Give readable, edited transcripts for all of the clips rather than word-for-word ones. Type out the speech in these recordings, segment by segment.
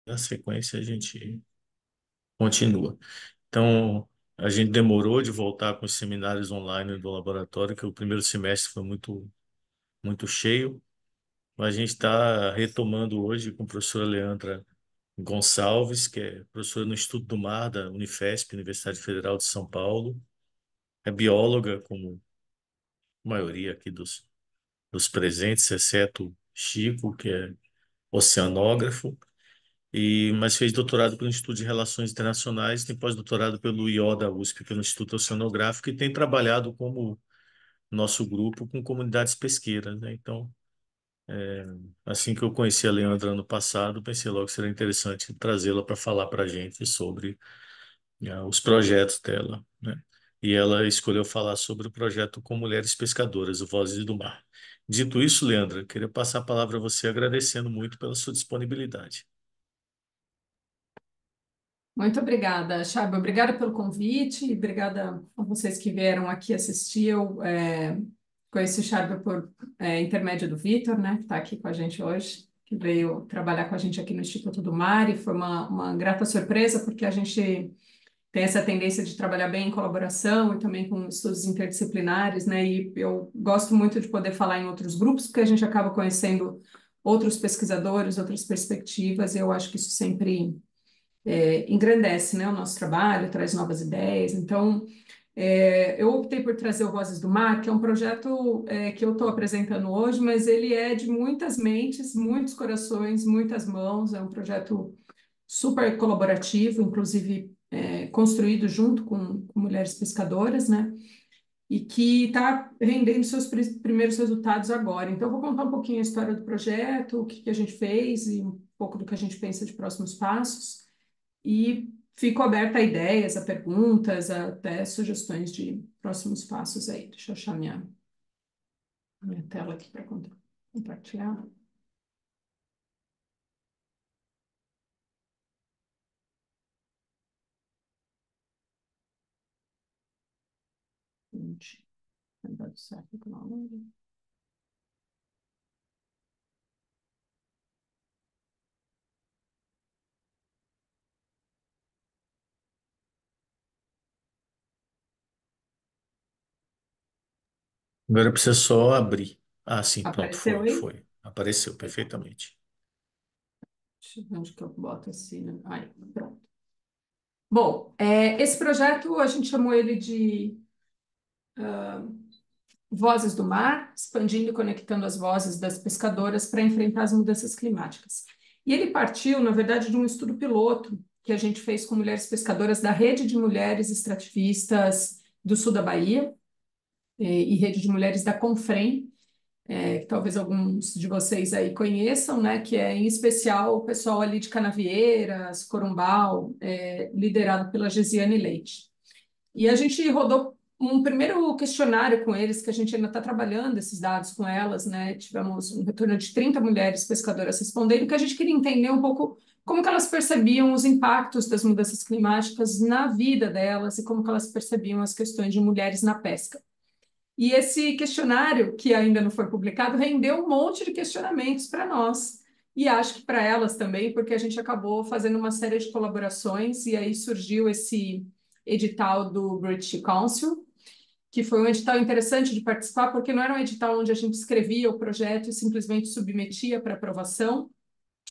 na sequência a gente continua. Então, a gente demorou de voltar com os seminários online do laboratório, que o primeiro semestre foi muito cheio, mas a gente está retomando hoje com a professora Leandra Gonçalves, que é professora no Instituto do Mar da Unifesp, Universidade Federal de São Paulo. É bióloga, como a maioria aqui dos presentes, exceto Chico, que é oceanógrafo. Mas fez doutorado pelo Instituto de Relações Internacionais, tem pós-doutorado pelo IO da USP, pelo Instituto Oceanográfico, e tem trabalhado como nosso grupo com comunidades pesqueiras, né? Então, assim que eu conheci a Leandra ano passado, pensei logo que seria interessante trazê-la para falar para a gente sobre os projetos dela, né? E ela escolheu falar sobre o projeto com mulheres pescadoras, o Vozes do Mar. Dito isso, Leandra, queria passar a palavra a você agradecendo muito pela sua disponibilidade. Muito obrigada, Chaba. Obrigada pelo convite e obrigada a vocês que vieram aqui assistir. Eu conheci o Chaba por intermédio do Vitor, né, que está aqui com a gente hoje, que veio trabalhar com a gente aqui no Instituto do Mar e foi uma grata surpresa, porque a gente tem essa tendência de trabalhar bem em colaboração e também com estudos interdisciplinares, né, e eu gosto muito de poder falar em outros grupos, porque a gente acaba conhecendo outros pesquisadores, outras perspectivas, e eu acho que isso sempre engrandece, né, o nosso trabalho, traz novas ideias. Então, eu optei por trazer o Vozes do Mar, que é um projeto que eu estou apresentando hoje, mas ele é de muitas mentes, muitos corações, muitas mãos. É um projeto super colaborativo, inclusive construído junto com mulheres pescadoras, né? E que está rendendo seus primeiros resultados agora. Então, eu vou contar um pouquinho a história do projeto, o que que a gente fez e um pouco do que a gente pensa de próximos passos. E fico aberta a ideias, a perguntas, a até sugestões de próximos passos aí. Deixa eu achar minha tela aqui para compartilhar. Gente, não dá certo com a aula. Agora precisa só abrir. Ah, sim, pronto, Apareceu aí? foi. Apareceu perfeitamente. Deixa eu ver onde que eu boto assim, né? Aí, pronto. Bom, esse projeto a gente chamou ele de Vozes do Mar, expandindo e conectando as vozes das pescadoras para enfrentar as mudanças climáticas. E ele partiu, na verdade, de um estudo piloto que a gente fez com mulheres pescadoras da Rede de Mulheres Extrativistas do Sul da Bahia e Rede de Mulheres da Confrem, que talvez alguns de vocês aí conheçam, né, que é em especial o pessoal ali de Canavieiras, Corumbau, liderado pela Gesiane Leite. E a gente rodou um primeiro questionário com eles, que a gente ainda está trabalhando esses dados com elas, né? Tivemos um retorno de 30 mulheres pescadoras respondendo, que a gente queria entender um pouco como que elas percebiam os impactos das mudanças climáticas na vida delas e como que elas percebiam as questões de mulheres na pesca. E esse questionário, que ainda não foi publicado, rendeu um monte de questionamentos para nós. E acho que para elas também, porque a gente acabou fazendo uma série de colaborações, e aí surgiu esse edital do British Council, que foi um edital interessante de participar, porque não era um edital onde a gente escrevia o projeto e simplesmente submetia para aprovação,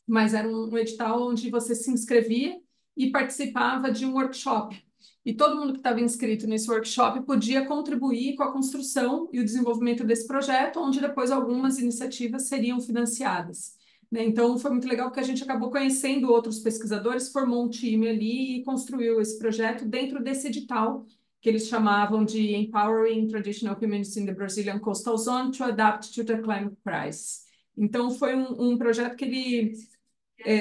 mas era um edital onde você se inscrevia e participava de um workshop. E todo mundo que estava inscrito nesse workshop podia contribuir com a construção e o desenvolvimento desse projeto, onde depois algumas iniciativas seriam financiadas. Né? Então, foi muito legal porque a gente acabou conhecendo outros pesquisadores, formou um time ali e construiu esse projeto dentro desse edital, que eles chamavam de Empowering Traditional Communities in the Brazilian Coastal Zone to Adapt to the Climate Crisis. Então, foi um projeto que ele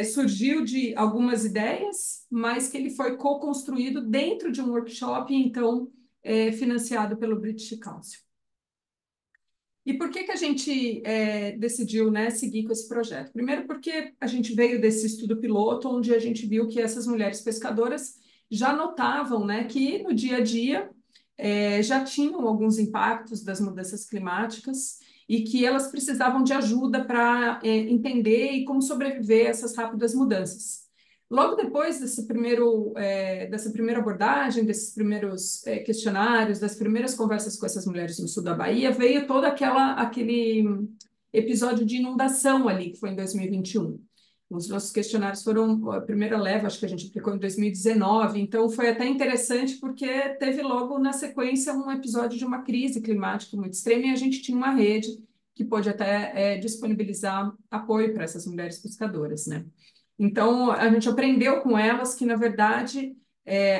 surgiu de algumas ideias, mas que ele foi co-construído dentro de um workshop, então financiado pelo British Council. E por que que a gente decidiu, né, seguir com esse projeto? Primeiro porque a gente veio desse estudo piloto, onde a gente viu que essas mulheres pescadoras já notavam, né, que no dia a dia já tinham alguns impactos das mudanças climáticas e que elas precisavam de ajuda para entender e como sobreviver a essas rápidas mudanças. Logo depois dessa primeira abordagem, desses primeiros questionários, das primeiras conversas com essas mulheres no sul da Bahia, veio todo aquele episódio de inundação ali, que foi em 2021. Os nossos questionários foram, a primeira leva, acho que a gente aplicou em 2019, então foi até interessante porque teve logo na sequência um episódio de uma crise climática muito extrema e a gente tinha uma rede que pôde até disponibilizar apoio para essas mulheres pescadoras, né? Então, a gente aprendeu com elas que, na verdade,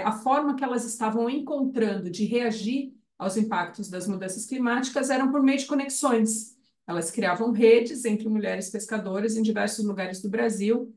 a forma que elas estavam encontrando de reagir aos impactos das mudanças climáticas eram por meio de conexões. Elas criavam redes entre mulheres pescadoras em diversos lugares do Brasil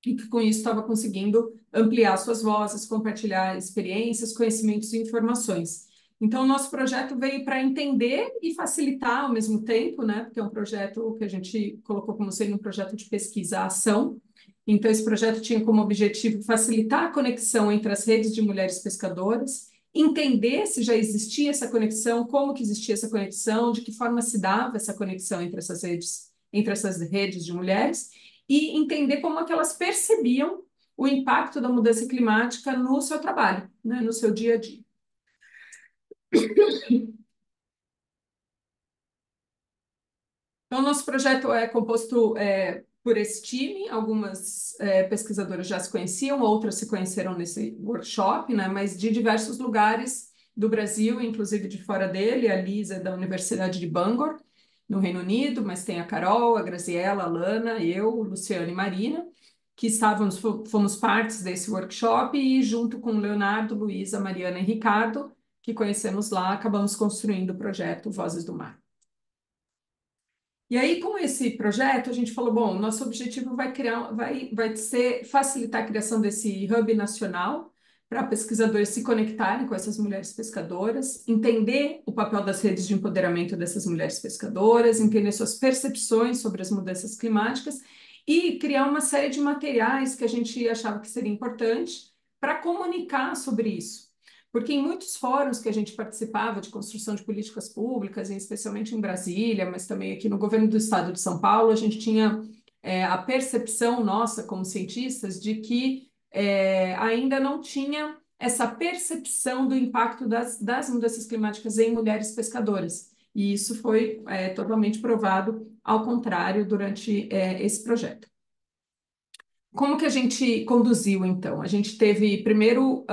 e que, com isso, estava conseguindo ampliar suas vozes, compartilhar experiências, conhecimentos e informações. Então, o nosso projeto veio para entender e facilitar ao mesmo tempo, né? Porque é um projeto que a gente colocou como sendo um projeto de pesquisa-ação. Então, esse projeto tinha como objetivo facilitar a conexão entre as redes de mulheres pescadoras, entender se já existia essa conexão, como que existia essa conexão, de que forma se dava essa conexão entre essas redes de mulheres, e entender como é que elas percebiam o impacto da mudança climática no seu trabalho, né, no seu dia a dia. Então, nosso projeto é composto por esse time, algumas pesquisadoras já se conheciam, outras se conheceram nesse workshop, né, mas de diversos lugares do Brasil, inclusive de fora dele. A Lisa é da Universidade de Bangor, no Reino Unido, mas tem a Carol, a Graziella, a Lana, eu, Luciana e Marina, que fomos partes desse workshop e junto com Leonardo, Luísa, Mariana e Ricardo, que conhecemos lá, acabamos construindo o projeto Vozes do Mar. E aí, com esse projeto, a gente falou, bom, nosso objetivo vai ser facilitar a criação desse hub nacional para pesquisadores se conectarem com essas mulheres pescadoras, entender o papel das redes de empoderamento dessas mulheres pescadoras, entender suas percepções sobre as mudanças climáticas e criar uma série de materiais que a gente achava que seria importante para comunicar sobre isso. Porque em muitos fóruns que a gente participava de construção de políticas públicas, e especialmente em Brasília, mas também aqui no governo do estado de São Paulo, a gente tinha a percepção nossa, como cientistas, de que ainda não tinha essa percepção do impacto das mudanças climáticas em mulheres pescadoras. E isso foi totalmente provado ao contrário durante esse projeto. Como que a gente conduziu, então? A gente teve, primeiro,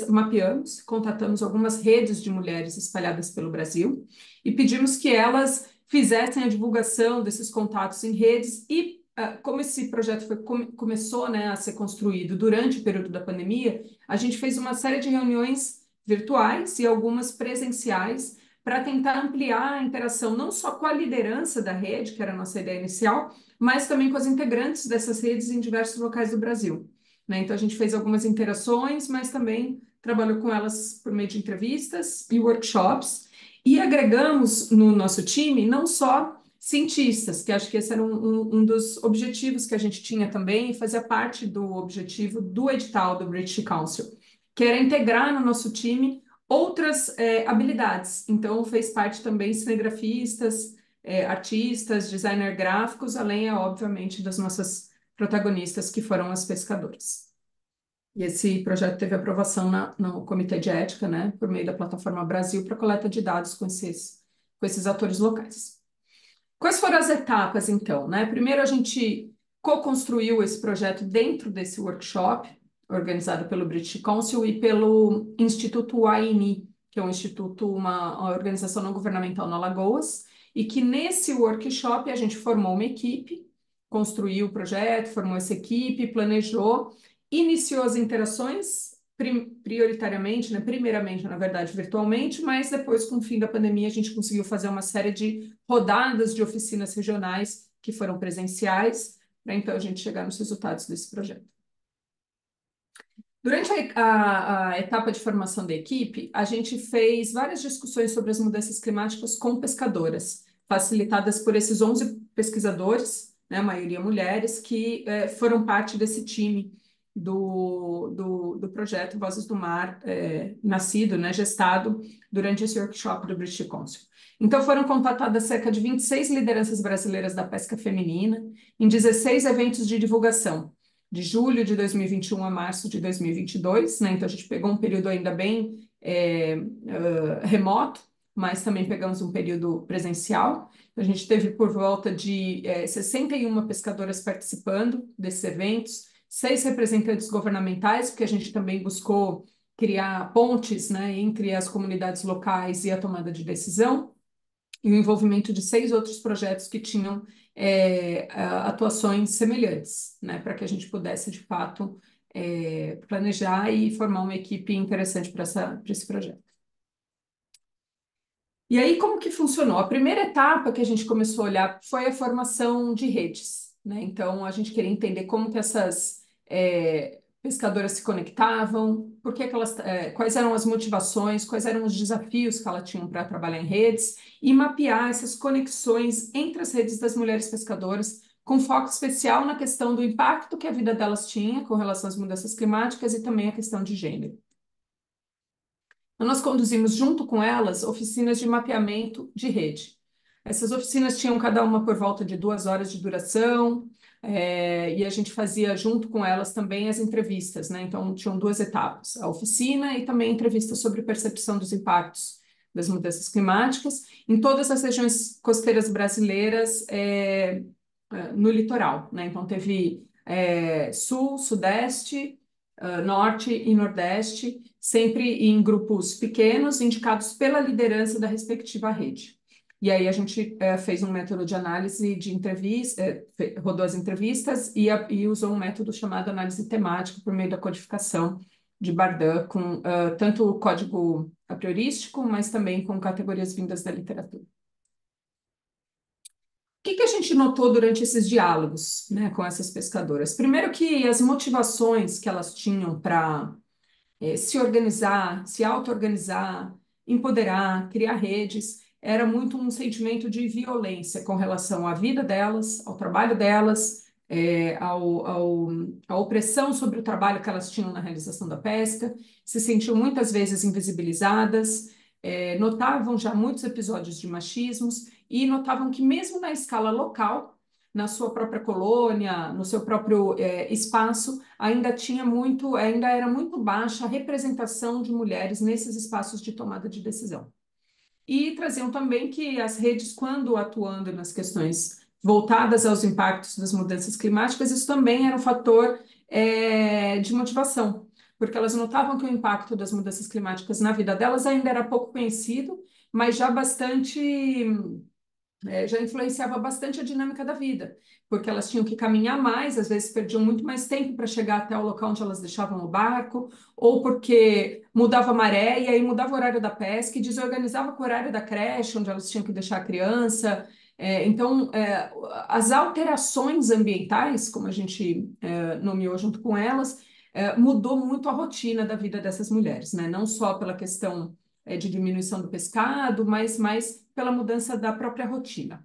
mapeamos, contatamos algumas redes de mulheres espalhadas pelo Brasil e pedimos que elas fizessem a divulgação desses contatos em redes e, como esse projeto começou, né, a ser construído durante o período da pandemia, a gente fez uma série de reuniões virtuais e algumas presenciais para tentar ampliar a interação não só com a liderança da rede, que era a nossa ideia inicial, mas também com as integrantes dessas redes em diversos locais do Brasil, né? Então, a gente fez algumas interações, mas também trabalhou com elas por meio de entrevistas e workshops, e agregamos no nosso time não só cientistas, que acho que esse era um dos objetivos que a gente tinha também, e fazia parte do objetivo do edital do British Council, que era integrar no nosso time outras habilidades. Então, fez parte também cinegrafistas, artistas, designer gráficos, além, obviamente, das nossas protagonistas, que foram as pescadoras. E esse projeto teve aprovação no Comitê de Ética, né, por meio da plataforma Brasil, para coleta de dados com esses atores locais. Quais foram as etapas, então, né? Primeiro, a gente co-construiu esse projeto dentro desse workshop, organizado pelo British Council e pelo Instituto AINI, que é uma organização não governamental no Alagoas, e que nesse workshop a gente formou uma equipe, construiu o projeto, formou essa equipe, planejou, iniciou as interações prioritariamente, né, primeiramente, na verdade, virtualmente, mas depois, com o fim da pandemia, a gente conseguiu fazer uma série de rodadas de oficinas regionais que foram presenciais, para então a gente chegar nos resultados desse projeto. Durante a etapa de formação da equipe, a gente fez várias discussões sobre as mudanças climáticas com pescadoras, facilitadas por esses 11 pesquisadores, né, a maioria mulheres, que foram parte desse time do projeto Vozes do Mar, nascido, né, gestado durante esse workshop do British Council. Então, foram contatadas cerca de 26 lideranças brasileiras da pesca feminina, em 16 eventos de divulgação, de julho de 2021 a março de 2022, né? Então a gente pegou um período ainda bem remoto, mas também pegamos um período presencial. A gente teve por volta de 61 pescadoras participando desses eventos, 6 representantes governamentais, porque a gente também buscou criar pontes, né, entre as comunidades locais e a tomada de decisão, e o envolvimento de 6 outros projetos que tinham atuações semelhantes, né, para que a gente pudesse, de fato, planejar e formar uma equipe interessante para esse projeto. E aí, como que funcionou? A primeira etapa que a gente começou a olhar foi a formação de redes, né? Então, a gente queria entender como que essas pescadoras se conectavam, por que que elas, quais eram as motivações, quais eram os desafios que elas tinham para trabalhar em redes e mapear essas conexões entre as redes das mulheres pescadoras, com foco especial na questão do impacto que a vida delas tinha com relação às mudanças climáticas e também a questão de gênero. Então, nós conduzimos junto com elas oficinas de mapeamento de rede. Essas oficinas tinham cada uma por volta de 2 horas de duração, e a gente fazia junto com elas também as entrevistas, né? Então, tinham 2 etapas, a oficina e também a entrevista sobre percepção dos impactos das mudanças climáticas em todas as regiões costeiras brasileiras no litoral, né? Então, teve sul, sudeste, norte e nordeste, sempre em grupos pequenos, indicados pela liderança da respectiva rede. E aí a gente fez um método de análise de entrevista, rodou as entrevistas e usou um método chamado análise temática por meio da codificação de Bardan, com tanto o código a priorístico, mas também com categorias vindas da literatura. O que que a gente notou durante esses diálogos, né, com essas pescadoras? Primeiro que as motivações que elas tinham para se organizar, se auto-organizar, empoderar, criar redes, era muito um sentimento de violência com relação à vida delas, ao trabalho delas, à opressão sobre o trabalho que elas tinham na realização da pesca, se sentiam muitas vezes invisibilizadas, notavam já muitos episódios de machismos e notavam que mesmo na escala local, na sua própria colônia, no seu próprio espaço, ainda era muito baixa a representação de mulheres nesses espaços de tomada de decisão. E traziam também que as redes, quando atuando nas questões voltadas aos impactos das mudanças climáticas, isso também era um fator de motivação, porque elas notavam que o impacto das mudanças climáticas na vida delas ainda era pouco conhecido, mas já já influenciava bastante a dinâmica da vida, porque elas tinham que caminhar mais, às vezes perdiam muito mais tempo para chegar até o local onde elas deixavam o barco, ou porque mudava a maré e aí mudava o horário da pesca e desorganizava com o horário da creche, onde elas tinham que deixar a criança. Então, as alterações ambientais, como a gente nomeou junto com elas, mudou muito a rotina da vida dessas mulheres, né? Não só pela questão de diminuição do pescado, mas mais pela mudança da própria rotina.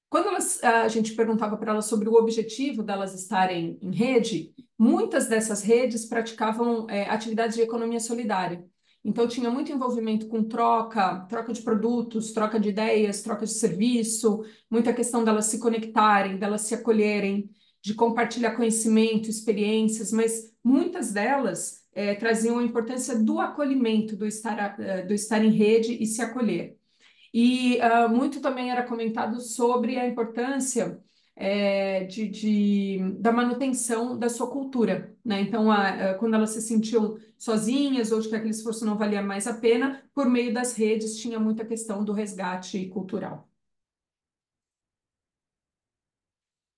Quando a gente perguntava para elas sobre o objetivo delas estarem em rede, muitas dessas redes praticavam atividades de economia solidária. Então, tinha muito envolvimento com troca de produtos, troca de ideias, troca de serviço, muita questão delas se conectarem, delas se acolherem, de compartilhar conhecimento, experiências, mas muitas delas traziam a importância do acolhimento, do estar em rede e se acolher. E muito também era comentado sobre a importância da manutenção da sua cultura, né? Então, quando elas se sentiam sozinhas ou de que aquele esforço não valia mais a pena, por meio das redes tinha muita questão do resgate cultural.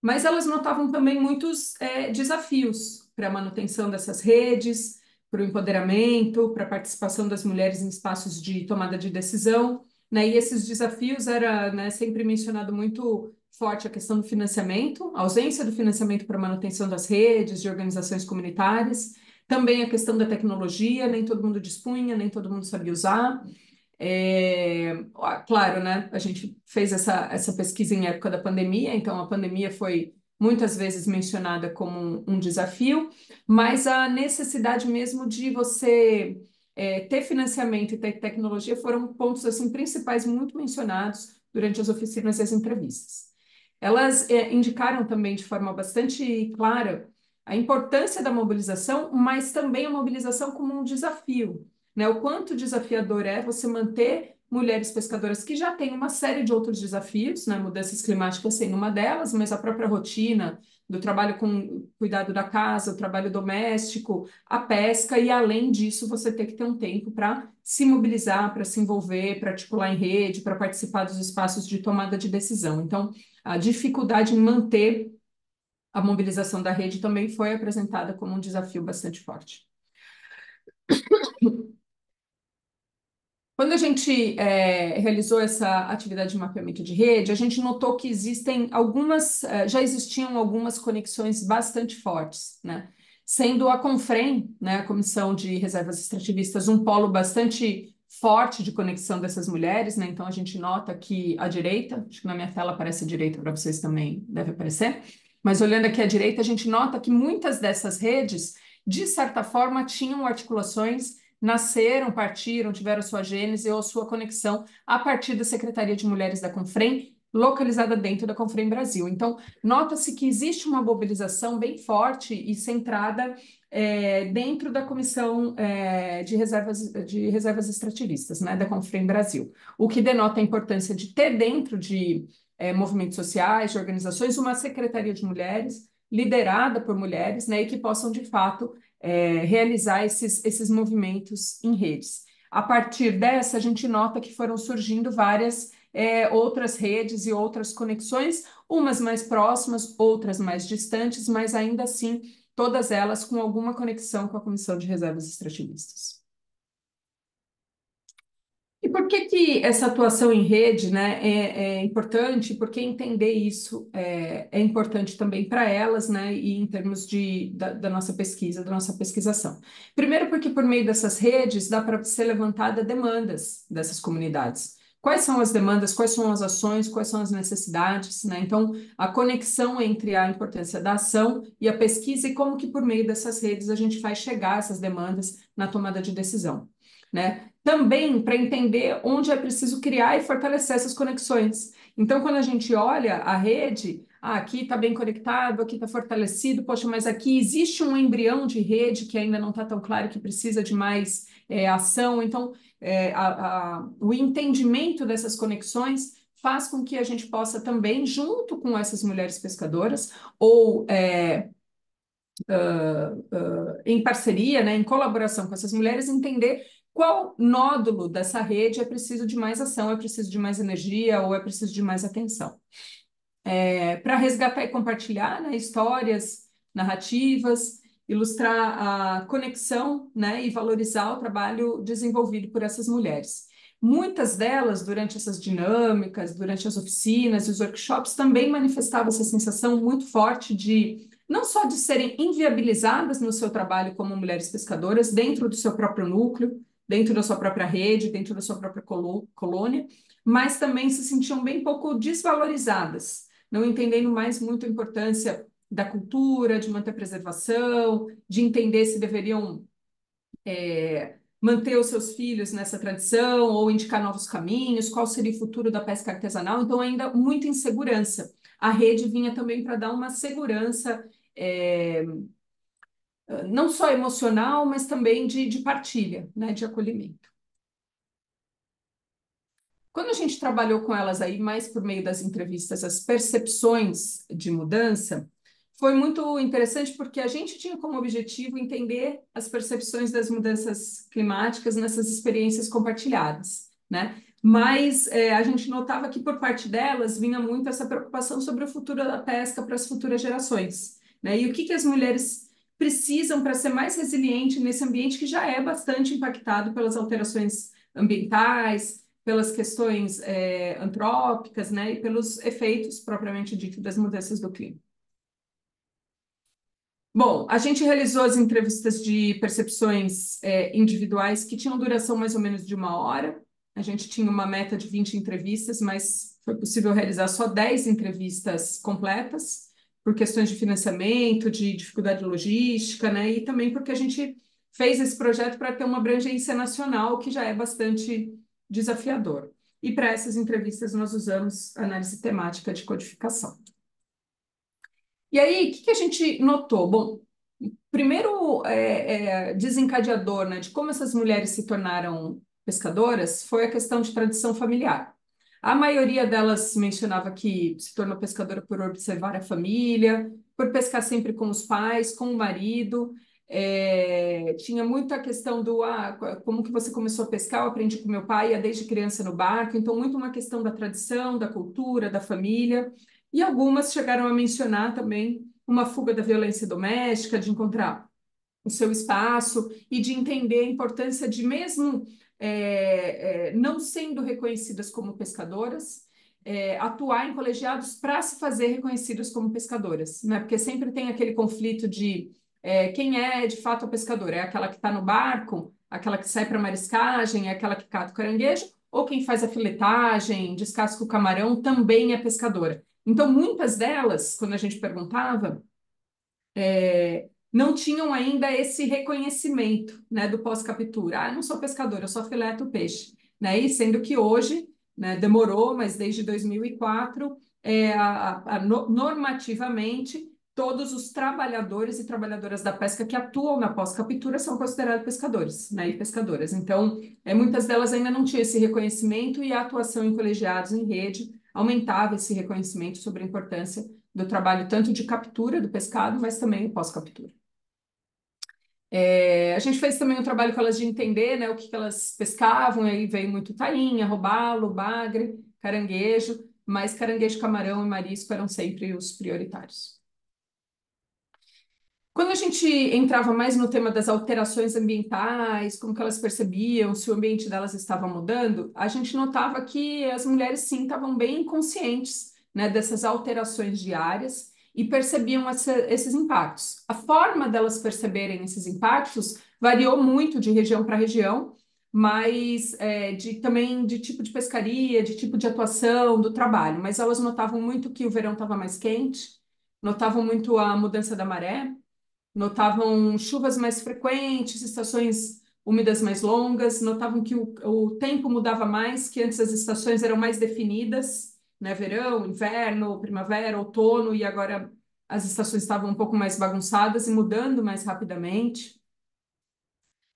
Mas elas notavam também muitos desafios para a manutenção dessas redes, para o empoderamento, para a participação das mulheres em espaços de tomada de decisão, né? E esses desafios era, né, sempre mencionado muito forte a questão do financiamento, a ausência do financiamento para a manutenção das redes, de organizações comunitárias, também a questão da tecnologia, nem todo mundo dispunha, nem todo mundo sabia usar. Claro, né? A gente fez essa pesquisa em época da pandemia, então a pandemia foi muitas vezes mencionada como um desafio, mas a necessidade mesmo de você ter financiamento e ter tecnologia foram pontos assim principais muito mencionados durante as oficinas e as entrevistas. elas indicaram também de forma bastante clara a importância da mobilização, mas também a mobilização como um desafio, né? O quanto desafiador é você manter mulheres pescadoras que já têm uma série de outros desafios, né? Mudanças climáticas sendo uma delas, mas a própria rotina do trabalho com cuidado da casa, o trabalho doméstico, a pesca, e além disso, você tem que ter um tempo para se mobilizar, para se envolver, para articular em rede, para participar dos espaços de tomada de decisão. Então, a dificuldade em manter a mobilização da rede também foi apresentada como um desafio bastante forte. Quando a gente realizou essa atividade de mapeamento de rede, a gente notou que já existiam algumas conexões bastante fortes, né? Sendo a Confrem, né, a Comissão de Reservas Extrativistas, um polo bastante forte de conexão dessas mulheres, né? Então a gente nota que à direita, acho que na minha tela aparece a direita, para vocês também deve aparecer, mas olhando aqui à direita, a gente nota que muitas dessas redes, de certa forma, tinham articulações, nasceram, partiram, tiveram sua gênese ou sua conexão a partir da Secretaria de Mulheres da Confrem, localizada dentro da Confrem Brasil. Então, nota-se que existe uma mobilização bem forte e centrada dentro da Comissão de Reservas Extrativistas, né, da Confrem Brasil, o que denota a importância de ter dentro de movimentos sociais, de organizações, uma Secretaria de Mulheres liderada por mulheres, né, e que possam, de fato, realizar esses movimentos em redes. A partir dessa, a gente nota que foram surgindo várias outras redes e outras conexões, umas mais próximas, outras mais distantes, mas ainda assim, todas elas com alguma conexão com a Comissão de Reservas Extrativistas. E por que que essa atuação em rede, né, é importante? Porque entender isso é importante também para elas, né, e em termos da nossa pesquisa, da nossa pesquisação. Primeiro, porque por meio dessas redes dá para ser levantada demandas dessas comunidades. Quais são as demandas, quais são as ações, quais são as necessidades, né? Então, a conexão entre a importância da ação e a pesquisa e como que por meio dessas redes a gente faz chegar essas demandas na tomada de decisão, né? Também para entender onde é preciso criar e fortalecer essas conexões. Então, quando a gente olha a rede, aqui está bem conectado, aqui está fortalecido, poxa, mas aqui existe um embrião de rede que ainda não está tão claro, que precisa de mais ação. Então, o entendimento dessas conexões faz com que a gente possa também, junto com essas mulheres pescadoras, ou em parceria, né, em colaboração com essas mulheres, entender qual nódulo dessa rede é preciso de mais ação, é preciso de mais energia ou é preciso de mais atenção. Para resgatar e compartilhar, né, histórias, narrativas, ilustrar a conexão, né, e valorizar o trabalho desenvolvido por essas mulheres. Muitas delas, durante essas dinâmicas, durante as oficinas e os workshops, também manifestavam essa sensação muito forte de não só de serem inviabilizadas no seu trabalho como mulheres pescadoras, dentro do seu próprio núcleo, dentro da sua própria rede, dentro da sua própria colônia, mas também se sentiam bem pouco desvalorizadas, não entendendo mais muito a importância da cultura, de manter a preservação, de entender se deveriam manter os seus filhos nessa tradição ou indicar novos caminhos, qual seria o futuro da pesca artesanal. Então, ainda muita insegurança. A rede vinha também para dar uma segurança, não só emocional, mas também de partilha, né, de acolhimento. Quando a gente trabalhou com elas aí, mais por meio das entrevistas, as percepções de mudança, foi muito interessante porque a gente tinha como objetivo entender as percepções das mudanças climáticas nessas experiências compartilhadas, né? Mas a gente notava que por parte delas vinha muito essa preocupação sobre o futuro da pesca para as futuras gerações, né? E o que as mulheres precisam para ser mais resiliente nesse ambiente que já é bastante impactado pelas alterações ambientais, pelas questões antrópicas, né, e pelos efeitos propriamente dito das mudanças do clima. Bom, a gente realizou as entrevistas de percepções individuais que tinham duração mais ou menos de 1 hora. A gente tinha uma meta de 20 entrevistas, mas foi possível realizar só 10 entrevistas completas, por questões de financiamento, de dificuldade logística, né? E também porque a gente fez esse projeto para ter uma abrangência nacional, que já é bastante desafiador. E para essas entrevistas nós usamos análise temática de codificação. E aí, o que que a gente notou? Bom, primeiro desencadeador, né, de como essas mulheres se tornaram pescadoras foi a questão de tradição familiar. A maioria delas mencionava que se tornou pescadora por observar a família, por pescar sempre com os pais, com o marido. Tinha muita questão do como que você começou a pescar? Eu aprendi com meu pai, ia desde criança no barco, então muito uma questão da tradição, da cultura, da família. E algumas chegaram a mencionar também uma fuga da violência doméstica, de encontrar o seu espaço e de entender a importância de mesmo não sendo reconhecidas como pescadoras, atuar em colegiados para se fazer reconhecidas como pescadoras, né? Porque sempre tem aquele conflito de quem é de fato a pescadora, é aquela que está no barco, aquela que sai para mariscagem, é aquela que cata o caranguejo, ou quem faz a filetagem, descasca o camarão, também é pescadora. Então, muitas delas, quando a gente perguntava, não tinham ainda esse reconhecimento, né, do pós-captura. Ah, eu não sou pescadora, eu só fileto peixe, né? E sendo que hoje, né, demorou, mas desde 2004, normativamente, todos os trabalhadores e trabalhadoras da pesca que atuam na pós-captura são considerados pescadores, né, e pescadoras. Então, muitas delas ainda não tinham esse reconhecimento e a atuação em colegiados, em rede, aumentava esse reconhecimento sobre a importância do trabalho tanto de captura do pescado, mas também pós-captura. A gente fez também um trabalho com elas de entender, né, o que elas pescavam, e aí veio muito tainha, robalo, bagre, caranguejo, mas caranguejo, camarão e marisco eram sempre os prioritários. Quando a gente entrava mais no tema das alterações ambientais, como que elas percebiam, se o ambiente delas estava mudando, a gente notava que as mulheres sim estavam bem conscientes, né, dessas alterações diárias e percebiam esses impactos. A forma delas perceberem esses impactos variou muito de região para região, mas também de tipo de pescaria, de tipo de atuação, do trabalho. Mas elas notavam muito que o verão estava mais quente, notavam muito a mudança da maré, notavam chuvas mais frequentes, estações úmidas mais longas, notavam que o tempo mudava mais, que antes as estações eram mais definidas, né? Verão, inverno, primavera, outono, e agora as estações estavam um pouco mais bagunçadas e mudando mais rapidamente.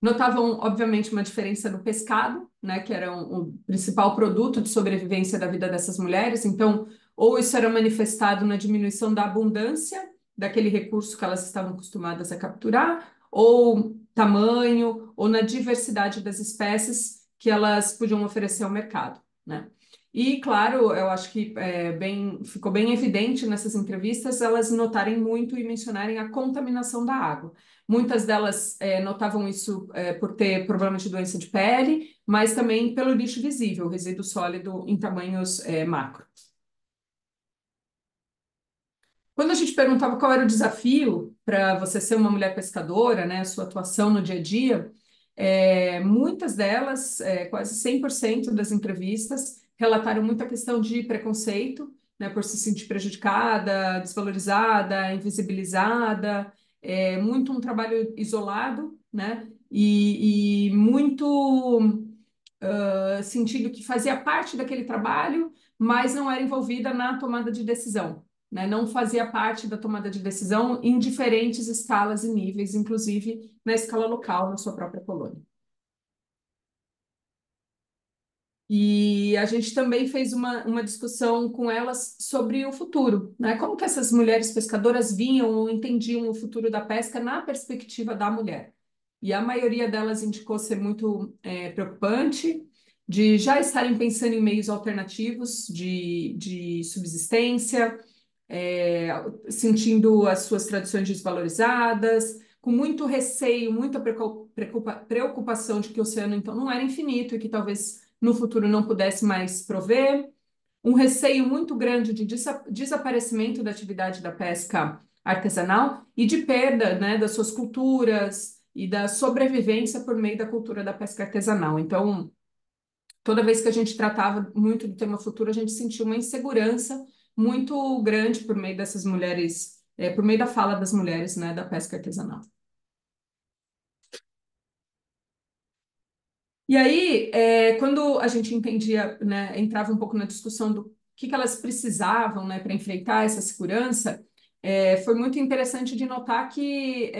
Notavam, obviamente, uma diferença no pescado, né, que era o principal produto de sobrevivência da vida dessas mulheres. Então, ou isso era manifestado na diminuição da abundância daquele recurso que elas estavam acostumadas a capturar, ou tamanho, ou na diversidade das espécies que elas podiam oferecer ao mercado, né? E, claro, eu acho que ficou bem evidente nessas entrevistas elas notarem muito e mencionarem a contaminação da água. Muitas delas notavam isso por ter problema de doença de pele, mas também pelo lixo visível, resíduo sólido em tamanhos macro. Quando a gente perguntava qual era o desafio para você ser uma mulher pescadora, né, a sua atuação no dia a dia, muitas delas, quase 100% das entrevistas, relataram muita questão de preconceito, né, por se sentir prejudicada, desvalorizada, invisibilizada, muito um trabalho isolado, né, e muito sentido que fazia parte daquele trabalho, mas não era envolvida na tomada de decisão, né? Não fazia parte da tomada de decisão em diferentes escalas e níveis, inclusive na escala local, na sua própria colônia. E a gente também fez uma discussão com elas sobre o futuro, né? Como que essas mulheres pescadoras viam ou entendiam o futuro da pesca na perspectiva da mulher. E a maioria delas indicou ser muito preocupante, de já estarem pensando em meios alternativos de subsistência, sentindo as suas tradições desvalorizadas, com muito receio, muita preocupação de que o oceano então não era infinito e que talvez no futuro não pudesse mais prover, um receio muito grande de desaparecimento da atividade da pesca artesanal e de perda, né, das suas culturas e da sobrevivência por meio da cultura da pesca artesanal. Então, toda vez que a gente tratava muito do tema futuro, a gente sentia uma insegurança muito grande por meio dessas mulheres, por meio da fala das mulheres, né, da pesca artesanal. E aí, quando a gente entendia, né, entrava um pouco na discussão do que elas precisavam, né, para enfrentar essa segurança, foi muito interessante de notar que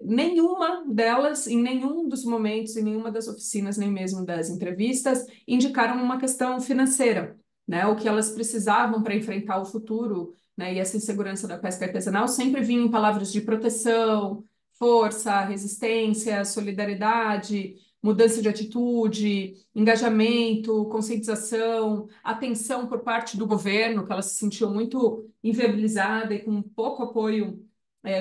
nenhuma delas, em nenhum dos momentos, em nenhuma das oficinas, nem mesmo das entrevistas, indicaram uma questão financeira, né? O que elas precisavam para enfrentar o futuro, né? E essa insegurança da pesca artesanal sempre vinha em palavras de proteção, força, resistência, solidariedade, mudança de atitude, engajamento, conscientização, atenção por parte do governo, que ela se sentiu muito inviabilizada e com pouco apoio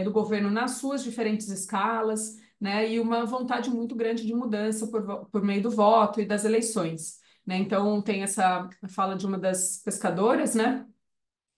do governo nas suas diferentes escalas, né, e uma vontade muito grande de mudança por meio do voto e das eleições. Né? Então, tem essa fala de uma das pescadoras, né,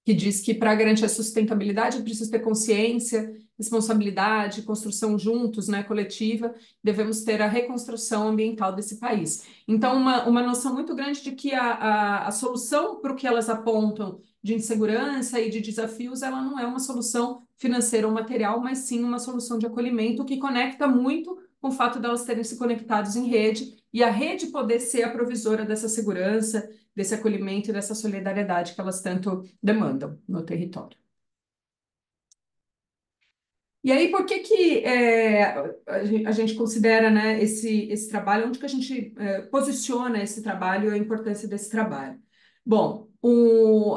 que diz que para garantir a sustentabilidade é preciso ter consciência, responsabilidade, construção juntos, né, coletiva, devemos ter a reconstrução ambiental desse país. Então, uma noção muito grande de que a solução para o que elas apontam de insegurança e de desafios, ela não é uma solução financeira ou material, mas sim uma solução de acolhimento que conecta muito com o fato de elas terem se conectados em rede e a rede poder ser a provisora dessa segurança, desse acolhimento e dessa solidariedade que elas tanto demandam no território. E aí, por que que a gente considera, né, esse trabalho, onde que a gente posiciona esse trabalho e a importância desse trabalho? Bom,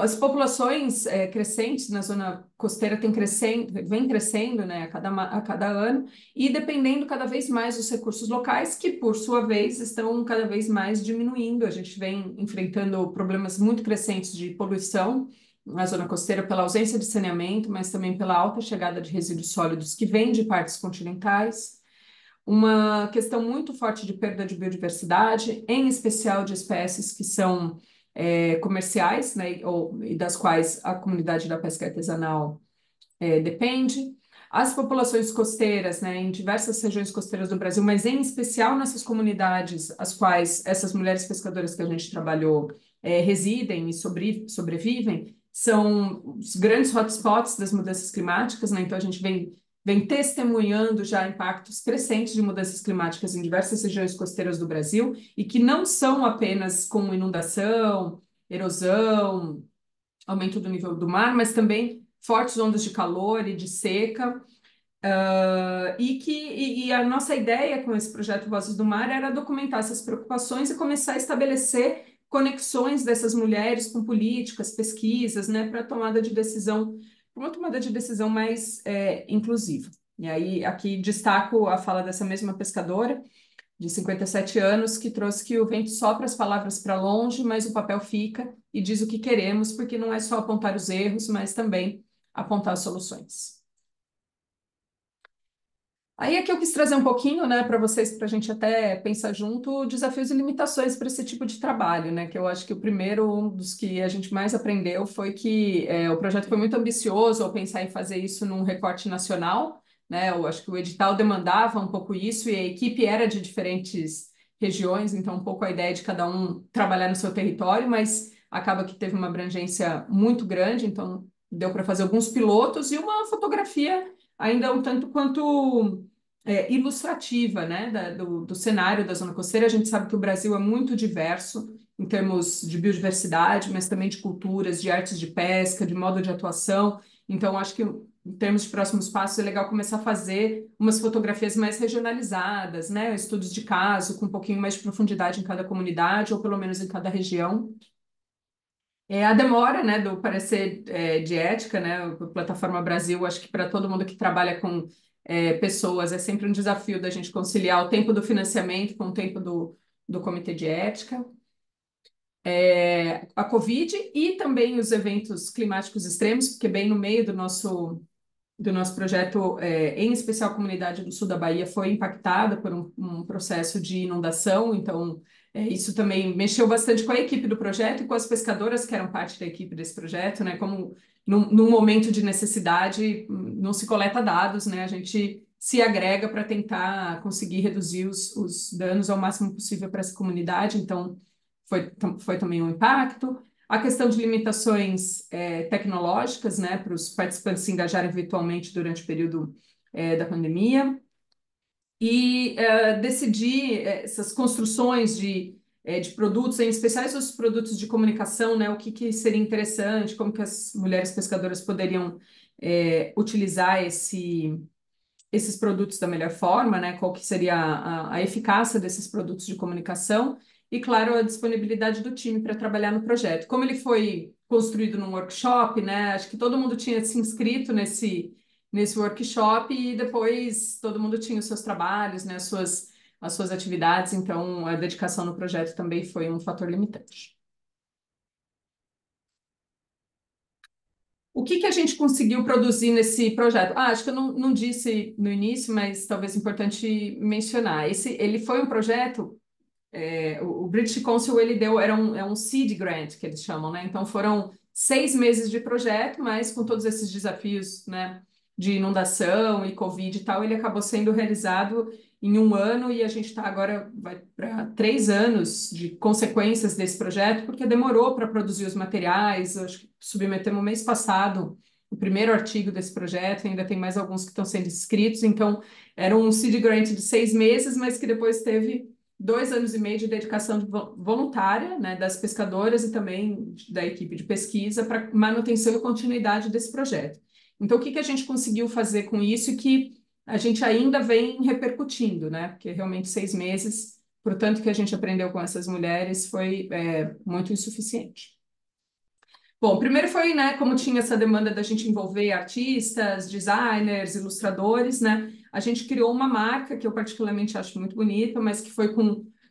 as populações crescentes na zona costeira vem crescendo, né, a cada ano, e dependendo cada vez mais dos recursos locais, que, por sua vez, estão cada vez mais diminuindo. A gente vem enfrentando problemas muito crescentes de poluição na zona costeira pela ausência de saneamento, mas também pela alta chegada de resíduos sólidos que vêm de partes continentais. Uma questão muito forte de perda de biodiversidade, em especial de espécies que são comerciais, né, e das quais a comunidade da pesca artesanal depende. As populações costeiras, né, em diversas regiões costeiras do Brasil, mas em especial nessas comunidades, as quais essas mulheres pescadoras que a gente trabalhou residem e sobrevivem, são os grandes hotspots das mudanças climáticas, né? Então a gente vem testemunhando já impactos crescentes de mudanças climáticas em diversas regiões costeiras do Brasil e que não são apenas com inundação, erosão, aumento do nível do mar, mas também fortes ondas de calor e de seca. E a nossa ideia com esse projeto Vozes do Mar era documentar essas preocupações e começar a estabelecer conexões dessas mulheres com políticas, pesquisas, né, para tomada de decisão, uma tomada de decisão mais inclusiva. E aí, aqui destaco a fala dessa mesma pescadora, de 57 anos, que trouxe que o vento sopra as palavras para longe, mas o papel fica e diz o que queremos, porque não é só apontar os erros, mas também apontar as soluções. Aí aqui eu quis trazer um pouquinho, né, para vocês, para a gente até pensar junto, desafios e limitações para esse tipo de trabalho, né, que eu acho que o primeiro, um dos que a gente mais aprendeu foi que o projeto foi muito ambicioso ao pensar em fazer isso num recorte nacional, né, eu acho que o edital demandava um pouco isso e a equipe era de diferentes regiões, então um pouco a ideia de cada um trabalhar no seu território, mas acaba que teve uma abrangência muito grande, então deu para fazer alguns pilotos e uma fotografia ainda um tanto quanto ilustrativa, né, do cenário da zona costeira. A gente sabe que o Brasil é muito diverso em termos de biodiversidade, mas também de culturas, de artes de pesca, de modo de atuação. Então, acho que em termos de próximos passos é legal começar a fazer umas fotografias mais regionalizadas, né, estudos de caso com um pouquinho mais de profundidade em cada comunidade ou pelo menos em cada região. A demora, né, do parecer de ética, né, a Plataforma Brasil, acho que para todo mundo que trabalha com pessoas é sempre um desafio da gente conciliar o tempo do financiamento com o tempo do Comitê de Ética. A Covid e também os eventos climáticos extremos, porque bem no meio do nosso projeto, em especial a comunidade do sul da Bahia, foi impactada por um processo de inundação, então isso também mexeu bastante com a equipe do projeto e com as pescadoras que eram parte da equipe desse projeto, né? Como num momento de necessidade não se coleta dados, né? A gente se agrega para tentar conseguir reduzir os danos ao máximo possível para essa comunidade, então foi também um impacto. A questão de limitações tecnológicas, né, para os participantes se engajarem virtualmente durante o período da pandemia. E decidir essas construções de produtos, em especial os produtos de comunicação, né, o que seria interessante, como que as mulheres pescadoras poderiam utilizar esses produtos da melhor forma, né? Qual que seria a eficácia desses produtos de comunicação e, claro, a disponibilidade do time para trabalhar no projeto. Como ele foi construído num workshop, né? Acho que todo mundo tinha se inscrito nesse workshop e depois todo mundo tinha os seus trabalhos, né? As suas atividades, então a dedicação no projeto também foi um fator limitante. O que que a gente conseguiu produzir nesse projeto? Acho que eu não disse no início, mas talvez importante mencionar. Ele foi um projeto, o British Council ele deu, é um seed grant que eles chamam, né? Então foram 6 meses de projeto, mas com todos esses desafios, né, de inundação e Covid e tal, ele acabou sendo realizado em um ano e a gente está agora, vai para 3 anos de consequências desse projeto, porque demorou para produzir os materiais, acho que submetemos mês passado o primeiro artigo desse projeto, ainda tem mais alguns que estão sendo escritos, então era um seed grant de 6 meses, mas que depois teve 2 anos e meio de dedicação voluntária, né, das pescadoras e também da equipe de pesquisa para manutenção e continuidade desse projeto. Então, o que que a gente conseguiu fazer com isso e que a gente ainda vem repercutindo, né? Porque realmente 6 meses, portanto, que a gente aprendeu com essas mulheres foi muito insuficiente. Bom, primeiro foi, né, como tinha essa demanda da gente envolver artistas, designers, ilustradores, né, a gente criou uma marca que eu particularmente acho muito bonita, mas que foi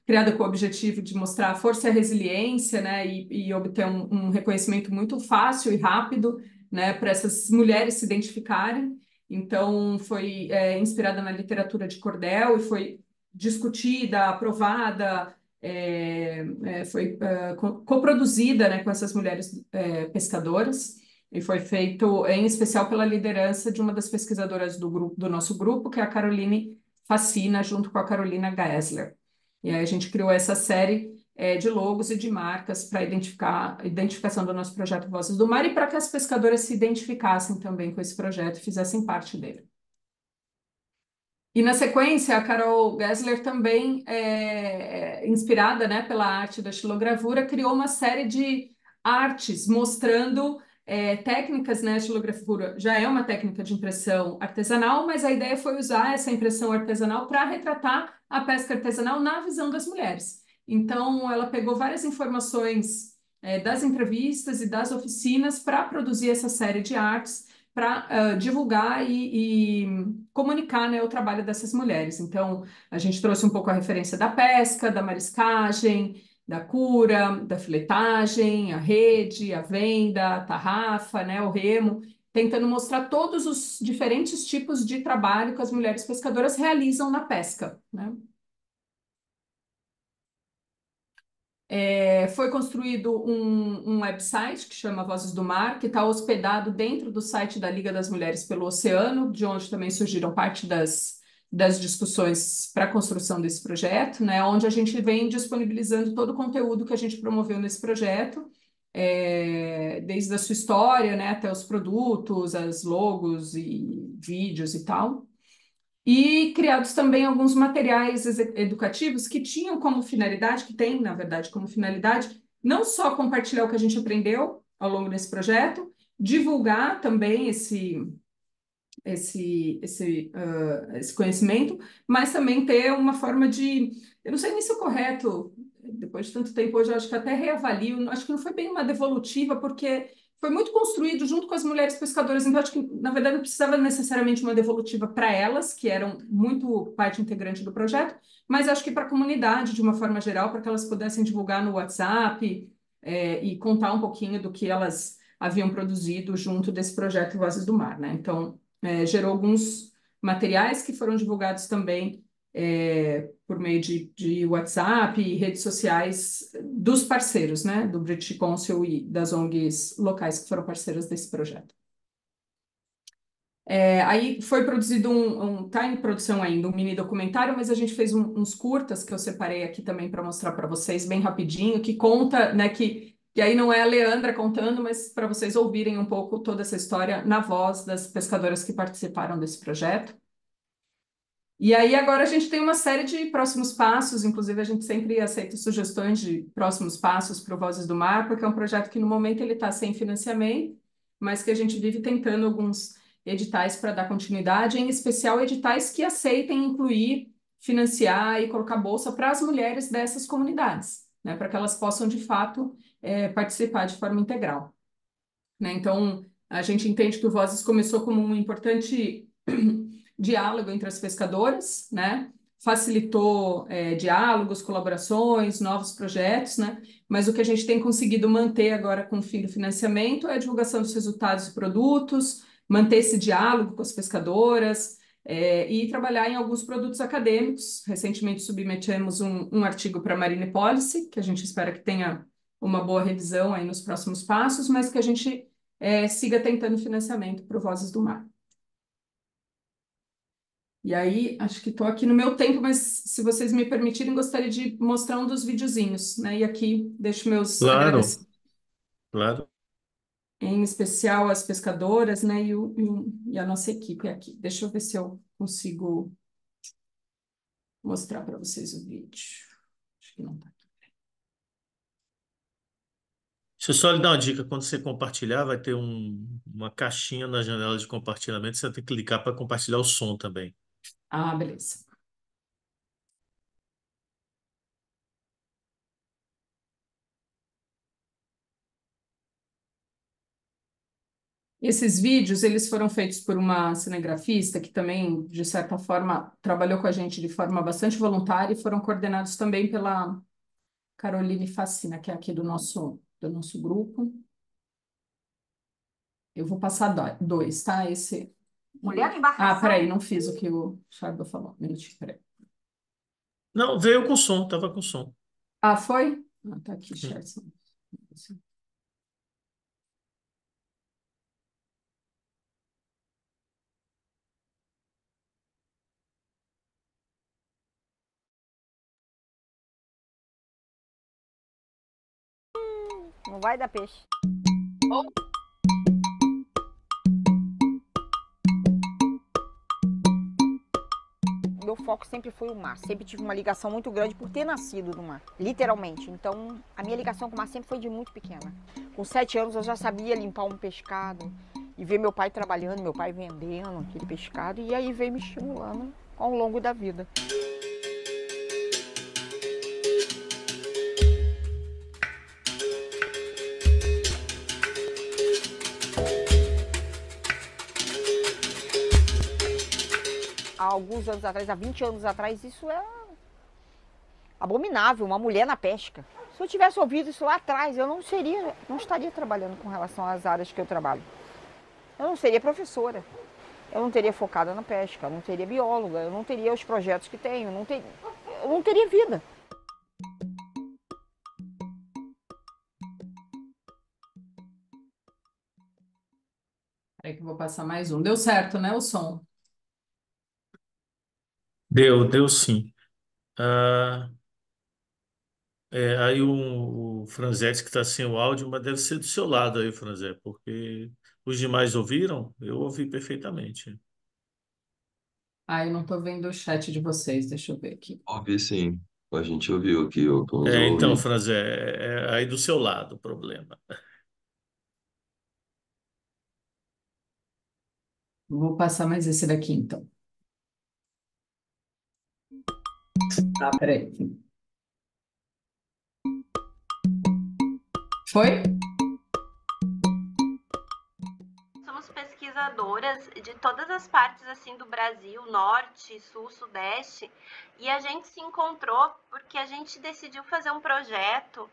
criada com o objetivo de mostrar a força e a resiliência, né, e obter um reconhecimento muito fácil e rápido, né, para essas mulheres se identificarem. Então, foi inspirada na literatura de cordel e foi discutida, aprovada, foi coproduzida, né, com essas mulheres pescadoras e foi feito em especial pela liderança de uma das pesquisadoras do nosso grupo, que é a Caroline Facina, junto com a Carolina Gessler. E aí a gente criou essa série de logos e de marcas para a identificação do nosso projeto Vozes do Mar e para que as pescadoras se identificassem também com esse projeto e fizessem parte dele. E na sequência, a Carol Gessler também, inspirada, né, pela arte da xilogravura, criou uma série de artes mostrando técnicas, né? A xilogravura já é uma técnica de impressão artesanal, mas a ideia foi usar essa impressão artesanal para retratar a pesca artesanal na visão das mulheres. Então, ela pegou várias informações das entrevistas e das oficinas para produzir essa série de artes para divulgar e comunicar, né, o trabalho dessas mulheres. Então, a gente trouxe um pouco a referência da pesca, da mariscagem, da cura, da filetagem, a rede, a venda, a tarrafa, né, o remo, tentando mostrar todos os diferentes tipos de trabalho que as mulheres pescadoras realizam na pesca, né? Foi construído um website que chama Vozes do Mar, que está hospedado dentro do site da Liga das Mulheres pelo Oceano, de onde também surgiram parte das discussões para a construção desse projeto, né, onde a gente vem disponibilizando todo o conteúdo que a gente promoveu nesse projeto, desde a sua história, né, até os produtos, as logos e vídeos e tal. E criados também alguns materiais educativos que tinham como finalidade, que tem, na verdade, como finalidade, não só compartilhar o que a gente aprendeu ao longo desse projeto, divulgar também esse conhecimento, mas também ter uma forma de. Eu não sei nem se é correto, depois de tanto tempo, hoje eu acho que até reavalio, acho que não foi bem uma devolutiva, porque foi muito construído junto com as mulheres pescadoras, então acho que, na verdade, não precisava necessariamente uma devolutiva para elas, que eram muito parte integrante do projeto, mas acho que para a comunidade, de uma forma geral, para que elas pudessem divulgar no WhatsApp, e contar um pouquinho do que elas haviam produzido junto desse projeto Vozes do Mar, né? Então, gerou alguns materiais que foram divulgados também por meio de WhatsApp e redes sociais dos parceiros, né, do British Council e das ONGs locais que foram parceiras desse projeto. Aí foi produzido tá em produção ainda um mini documentário, mas a gente fez uns curtas que eu separei aqui também para mostrar para vocês bem rapidinho, que conta, né, que aí não é a Leandra contando, mas para vocês ouvirem um pouco toda essa história na voz das pescadoras que participaram desse projeto. E aí agora a gente tem uma série de próximos passos, inclusive a gente sempre aceita sugestões de próximos passos para o Vozes do Mar, porque é um projeto que no momento ele está sem financiamento, mas que a gente vive tentando alguns editais para dar continuidade, em especial editais que aceitem incluir, financiar e colocar bolsa para as mulheres dessas comunidades, né, para que elas possam, de fato, participar de forma integral. Né? Então, a gente entende que o Vozes começou como um importante diálogo entre as pescadoras, né? Facilitou diálogos, colaborações, novos projetos, né? Mas o que a gente tem conseguido manter agora com o fim do financiamento é a divulgação dos resultados e produtos, manter esse diálogo com as pescadoras e trabalhar em alguns produtos acadêmicos. Recentemente submetemos um artigo para a Marine Policy, que a gente espera que tenha uma boa revisão aí nos próximos passos, mas que a gente siga tentando financiamento para o Vozes do Mar. E aí, acho que estou aqui no meu tempo, mas se vocês me permitirem, gostaria de mostrar um dos videozinhos, né? E aqui deixo meus Claro, agradecimentos, claro. em especial às pescadoras, né? E a nossa equipe aqui. Deixa eu ver se eu consigo mostrar para vocês o vídeo. Acho que não está. Deixa eu só lhe dar uma dica. Quando você compartilhar, vai ter uma caixinha na janela de compartilhamento. Você tem que clicar para compartilhar o som também. Ah, beleza. Esses vídeos, eles foram feitos por uma cinegrafista que também, de certa forma, trabalhou com a gente de forma bastante voluntária e foram coordenados também pela Caroline Facina, que é aqui do nosso grupo. Eu vou passar dois, tá? Esse. Mulher na embarcação. Ah, peraí, não fiz o que o Chardo falou. Um minutinho, peraí. Não, veio com som, tava com som. Ah, foi? Ah, tá aqui, Hum. Charles. Não vai dar peixe. Meu foco sempre foi o mar. Sempre tive uma ligação muito grande por ter nascido no mar, literalmente. Então, a minha ligação com o mar sempre foi de muito pequena. Com 7 anos eu já sabia limpar um pescado e ver meu pai trabalhando, meu pai vendendo aquele pescado. E aí veio me estimulando ao longo da vida. Há alguns anos atrás, há 20 anos atrás, isso é abominável, uma mulher na pesca. Se eu tivesse ouvido isso lá atrás, eu não estaria trabalhando com relação às áreas que eu trabalho. Eu não seria professora, eu não teria focada na pesca, eu não teria bióloga, eu não teria os projetos que tenho, eu não teria vida. Peraí que eu vou passar mais um. Deu certo, né, o som? Deu sim. Ah, aí o Franzete que está sem o áudio, mas deve ser do seu lado aí, Franzé, porque os demais ouviram? Eu ouvi perfeitamente. Ah, eu não estou vendo o chat de vocês. Deixa eu ver aqui. Ouvi sim. A gente ouviu aqui, eu pelo menos eu Então, ouvi. Franzé, é aí do seu lado o problema. Vou passar mais esse daqui, então. Tá, peraí. Foi? Somos pesquisadoras de todas as partes assim do Brasil, norte, sul, sudeste, e a gente se encontrou porque a gente decidiu fazer um projeto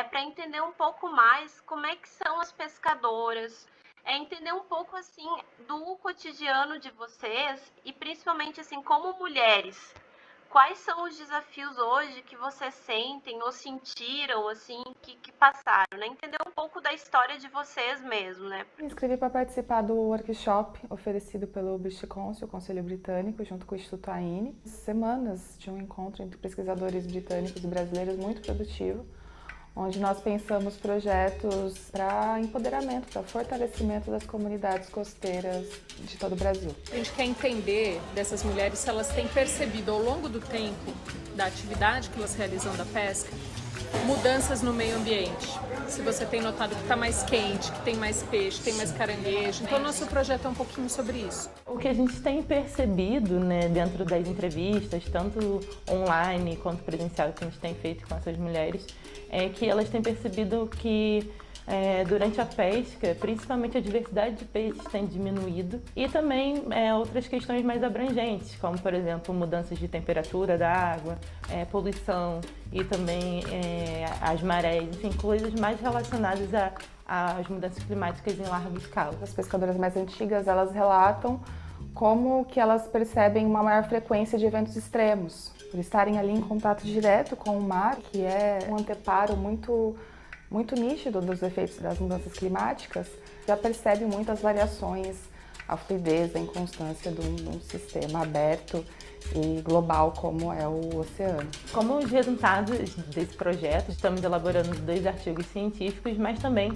para entender um pouco mais como é que são as pescadoras, entender um pouco assim do cotidiano de vocês e principalmente assim como mulheres. Quais são os desafios hoje que vocês sentem ou sentiram, assim, que passaram, né? Entender um pouco da história de vocês mesmo, né? Me inscrevi para participar do workshop oferecido pelo British Council, o Conselho Britânico, junto com o Instituto AINE. Semanas de um encontro entre pesquisadores britânicos e brasileiros muito produtivo, onde nós pensamos projetos para empoderamento, para fortalecimento das comunidades costeiras de todo o Brasil. A gente quer entender dessas mulheres se elas têm percebido ao longo do tempo da atividade que elas realizam da pesca mudanças no meio ambiente. Se você tem notado que está mais quente, que tem mais peixe, tem mais caranguejo. Então, nosso projeto é um pouquinho sobre isso. O que a gente tem percebido, né, dentro das entrevistas, tanto online quanto presencial que a gente tem feito com essas mulheres, é que elas têm percebido que durante a pesca, principalmente a diversidade de peixes tem diminuído e também outras questões mais abrangentes, como por exemplo mudanças de temperatura da água, poluição e também as marés, enfim, coisas mais relacionadas às mudanças climáticas em larga escala. As pescadoras mais antigas, elas relatam como que elas percebem uma maior frequência de eventos extremos, por estarem ali em contato direto com o mar, que é um anteparo muito nítido dos efeitos das mudanças climáticas, já percebe muitas variações, a fluidez, a inconstância de um sistema aberto e global como é o oceano. Como os resultados desse projeto, estamos elaborando 2 artigos científicos, mas também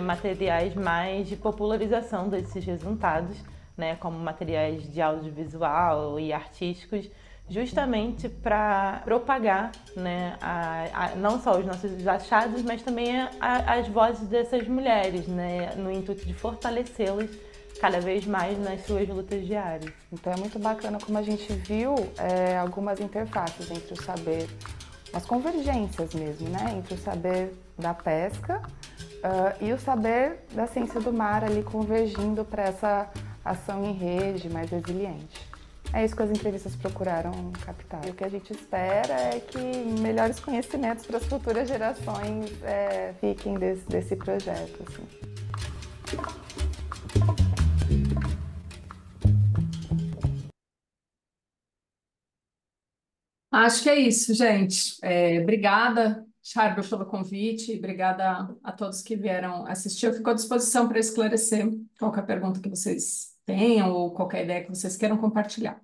materiais mais de popularização desses resultados, né, como materiais de audiovisual e artísticos, justamente para propagar, né, não só os nossos achados, mas também as vozes dessas mulheres, né, no intuito de fortalecê-las cada vez mais nas suas lutas diárias. Então é muito bacana como a gente viu algumas interfaces entre o saber, as convergências mesmo, né, entre o saber da pesca e o saber da ciência do mar ali convergindo para essa ação em rede mais resiliente. É isso que as entrevistas procuraram captar. E o que a gente espera é que melhores conhecimentos para as futuras gerações fiquem desse projeto. Assim. Acho que é isso, gente. Obrigada, Charbel, pelo convite. Obrigada a todos que vieram assistir. Eu fico à disposição para esclarecer qualquer pergunta que vocês tenham ou qualquer ideia que vocês queiram compartilhar.